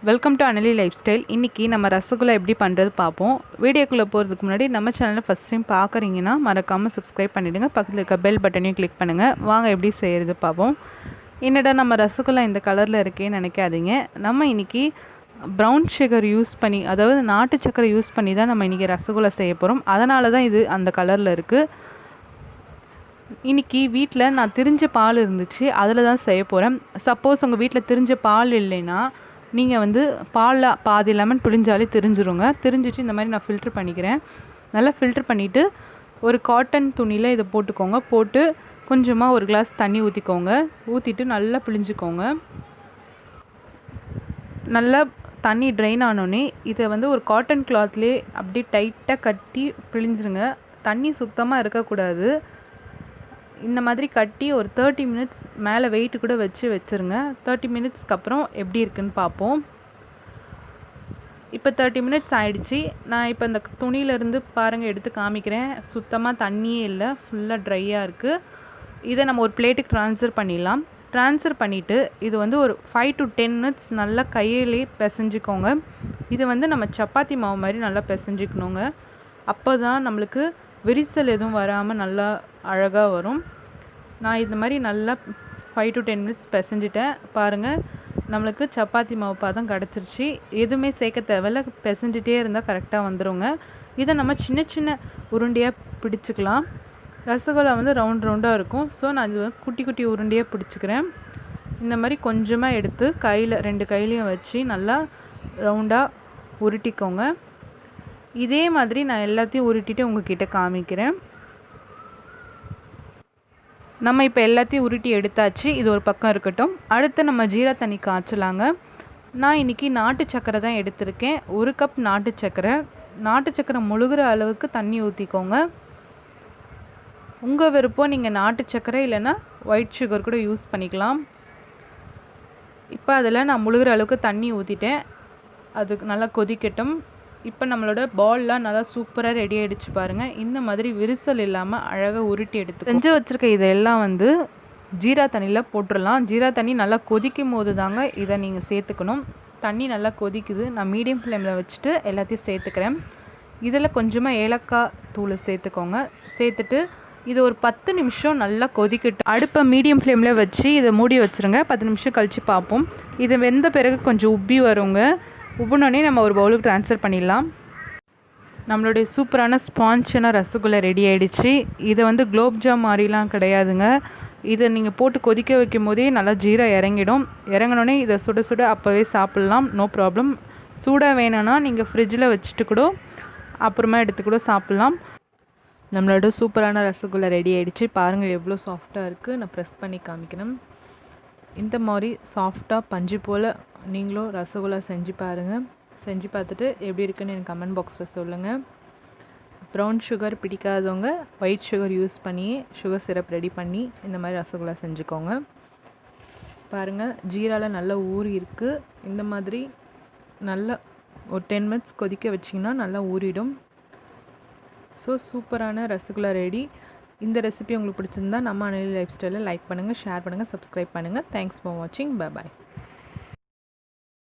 Welcome to அனலி life style. இன்றைக்கி நம்ம ரசகுல்லா எப்படி பண்ணுறது பார்ப்போம். வீடியோக்குள்ளே போகிறதுக்கு முன்னாடி நம்ம சேனலை ஃபஸ்ட் டைம் பார்க்குறீங்கன்னா மறக்காமல் சப்ஸ்கிரைப் பண்ணிவிடுங்க. பக்கத்தில் இருக்க பெல் பட்டனையும் கிளிக் பண்ணுங்கள். வாங்க எப்படி செய்கிறது பார்ப்போம். என்னடா நம்ம ரசகுல்லா இந்த கலரில் இருக்கேன்னு நினைக்காதீங்க. நம்ம இன்றைக்கி ப்ரௌன் சுகர் யூஸ் பண்ணி, அதாவது நாட்டு சக்கரை யூஸ் பண்ணி தான் நம்ம இன்றைக்கி ரசகுல்லா செய்ய போகிறோம். அதனால தான் இது அந்த கலரில் இருக்குது. இன்றைக்கி வீட்டில் நான் திரிஞ்ச பால் இருந்துச்சு, அதில் தான் செய்ய போகிறேன். சப்போஸ் உங்கள் வீட்டில் திரிஞ்ச பால் இல்லைன்னா நீங்கள் பாலில் பாதி லெமன் பிழிஞ்சாலே திரிஞ்சிருங்க. திரிஞ்சிட்டு இந்த மாதிரி நான் ஃபில்ட்ரு பண்ணிக்கிறேன். நல்லா ஃபில்ட்ரு பண்ணிவிட்டு ஒரு காட்டன் துணியில் இதை போட்டுக்கோங்க. போட்டு கொஞ்சமாக ஒரு கிளாஸ் தண்ணி ஊற்றிக்கோங்க. ஊற்றிட்டு நல்லா பிழிஞ்சிக்கோங்க. நல்லா தண்ணி ட்ரைன் ஆனோடனே இதை ஒரு காட்டன் கிளாத்லேயே அப்படியே டைட்டாக கட்டி பிழிஞ்சிருங்க. தண்ணி சுத்தமாக இருக்கக்கூடாது. இந்த மாதிரி கட்டி ஒரு 30 மினிட்ஸ் மேலே வெயிட்டு கூட வச்சுருங்க. 30 மினிட்ஸ்க்கு அப்புறம் எப்படி இருக்குன்னு பார்ப்போம். இப்போ 30 மினிட்ஸ் ஆகிடுச்சி. நான் இப்போ இந்த துணியிலேருந்து பாருங்கள் எடுத்து காமிக்கிறேன். சுத்தமாக தண்ணியே இல்லை, ஃபுல்லாக ட்ரையாக இருக்குது. இதை நம்ம ஒரு பிளேட்டுக்கு ட்ரான்ஸ்ஃபர் பண்ணிடலாம். ட்ரான்ஸ்ஃபர் பண்ணிவிட்டு இது ஒரு 5 to 10 மினிட்ஸ் நல்லா கையிலே பிசைஞ்சிக்கோங்க. இது நம்ம சப்பாத்தி மாவு மாதிரி நல்லா பிசைஞ்சிக்கணுங்க. அப்போ தான் நம்மளுக்கு விரிசல் எதுவும் வராமல் நல்லா அழகாக வரும். நான் இந்த மாதிரி நல்லா 5 to 10 மினிட்ஸ் பிசைஞ்சிட்டேன். பாருங்கள், நம்மளுக்கு சப்பாத்தி மாவு பாதம் கிடச்சிருச்சு. எதுவுமே சேர்க்க தேவையில்ல, பிசைஞ்சிட்டே இருந்தால் கரெக்டாக வந்துடுங்க. இதை நம்ம சின்ன சின்ன உருண்டையாக பிடிச்சிக்கலாம். ரசகுல்லா ரவுண்டாக இருக்கும். ஸோ நான் இது குட்டி குட்டி உருண்டையாக பிடிச்சிக்கிறேன். இந்த மாதிரி கொஞ்சமாக எடுத்து கையில் 2 கையிலையும் வச்சு நல்லா ரவுண்டாக உருட்டிக்கோங்க. இதே மாதிரி நான் எல்லாத்தையும் உருட்டிட்டு உங்ககிட்ட காமிக்கிறேன். நம்ம இப்போ எல்லாத்தையும் உருட்டி எடுத்தாச்சு. இது ஒரு பக்கம் இருக்கட்டும். அடுத்து நம்ம ஜீரா தண்ணி காய்ச்சலாங்க. நான் இன்றைக்கி நாட்டு சக்கரை தான் எடுத்திருக்கேன். 1 கப் நாட்டு சக்கரை. நாட்டு சக்கரை முழுகிற அளவுக்கு தண்ணி ஊற்றிக்கோங்க. உங்கள் விருப்பம், நீங்கள் நாட்டு சக்கரை இல்லைன்னா ஒயிட் சுகர் கூட யூஸ் பண்ணிக்கலாம். இப்போ அதில் நான் முழுகிற அளவுக்கு தண்ணி ஊற்றிட்டேன். அதுக்கு நல்லா கொதிக்கட்டும். இப்போ நம்மளோட பால்லாம் நல்லா சூப்பராக ரெடி ஆகிடுச்சு பாருங்கள். இந்த மாதிரி விரிசல் இல்லாமல் அழகாக உருட்டி எடுத்து செஞ்சு வச்சுருக்க இதெல்லாம் ஜீரா தண்ணியில் போட்டுடலாம். ஜீரா தண்ணி நல்லா கொதிக்கும் போது தாங்க இதை நீங்கள் சேர்த்துக்கணும். தண்ணி நல்லா கொதிக்குது. நான் மீடியம் ஃப்ளேமில் வச்சுட்டு எல்லாத்தையும் சேர்த்துக்கிறேன். இதில் கொஞ்சமாக ஏலக்காய் தூள் சேர்த்துக்கோங்க. சேர்த்துட்டு இது ஒரு 10 நிமிஷம் நல்லா கொதிக்கட்டும். அடுப்பை மீடியம் ஃப்ளேமில் வச்சு இதை மூடி வச்சுருங்க. 10 நிமிஷம் கழித்து பார்ப்போம். இது வெந்த பிறகு கொஞ்சம் உப்பி வருங்க. உப்புனோடனே நம்ம ஒரு பவுலுக்கு ட்ரான்ஸ்ஃபர் பண்ணிடலாம். நம்மளுடைய சூப்பரான ஸ்பான்ஜான ரசகுல்லா ரெடி ஆகிடுச்சு. இதை குலோப் ஜாம் மாதிரிலாம் கிடையாதுங்க. இதை நீங்கள் போட்டு கொதிக்க வைக்கும் போதே நல்லா ஜீரா இறங்கிடும். இறங்கினோடனே இதை சுட சுட அப்போவே சாப்பிட்லாம், நோ ப்ராப்ளம். சூடாக வேணும்னா நீங்கள் ஃப்ரிட்ஜில் வச்சுட்டு கூட அப்புறமா எடுத்து கூட சாப்பிட்லாம். நம்மளோட சூப்பரான ரசகுல்லா ரெடி ஆகிடுச்சு. பாருங்கள் எவ்வளோ சாஃப்டாக இருக்குது. நான் ப்ரெஸ் பண்ணி காமிக்கணும். இந்த மாதிரி சாஃப்டாக பஞ்சு போல் நீங்களும் ரசகுல்லா செஞ்சு பாருங்கள். செஞ்சு பார்த்துட்டு எப்படி இருக்குன்னு எனக்கு கமெண்ட் பாக்ஸில் சொல்லுங்கள். ப்ரௌன் சுகர் பிடிக்காதவங்க ஒயிட் சுகர் யூஸ் பண்ணி சுகர் சிரப் ரெடி பண்ணி இந்த மாதிரி ரசகுல்லா செஞ்சுக்கோங்க. பாருங்கள், ஜீராவில் நல்லா ஊறி இருக்குது. இந்த மாதிரி நல்லா ஒரு 10 மினிட்ஸ் கொதிக்க வச்சிங்கன்னா நல்லா ஊறிடும். ஸோ சூப்பரான ரசகுல்லா ரெடி. இந்த ரெசிபி உங்களுக்கு பிடிச்சிருந்தா நம்ம அனலி லைஃப் ஸ்டைலில் லைக் பண்ணுங்கள், ஷேர் பண்ணுங்கள், சப்ஸ்கிரைப் பண்ணுங்கள். தேங்க்ஸ் ஃபார் வாட்சிங். Bye bye.